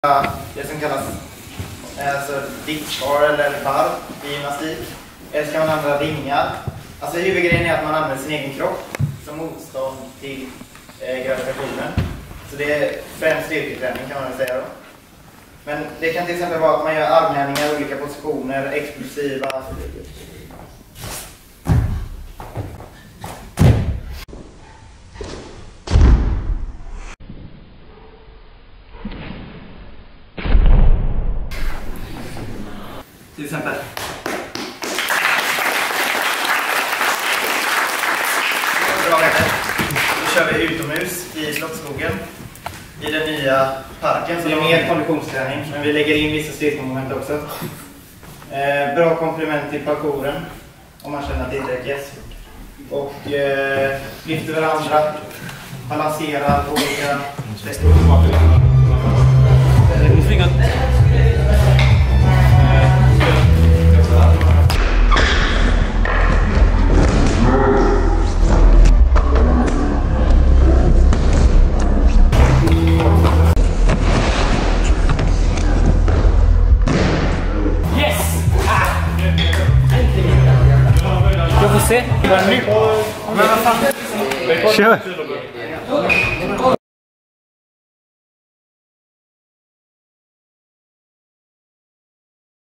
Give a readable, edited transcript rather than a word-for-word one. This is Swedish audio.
det som kallas dickbar eller barr i gymnastik. Eller så kan man använda ringar. Alltså huvudgrejen är att man använder sin egen kropp som motstånd till gravitationen. Så det är främst styrketräning kan man väl säga då. Men det kan till exempel vara att man gör armhävningar i olika positioner, explosiva. Till exempel. Bra väder. Då kör vi utomhus i Slottsskogen. I den nya parken. Så det är mer konditionsträning. Men vi lägger in vissa styrkemoment också. Bra komplement till parkouren. Om man känner att det inte räcker. Och lyfter varandra. Balanserar på olika sätt. Jag får se. Men vad fan? Kör!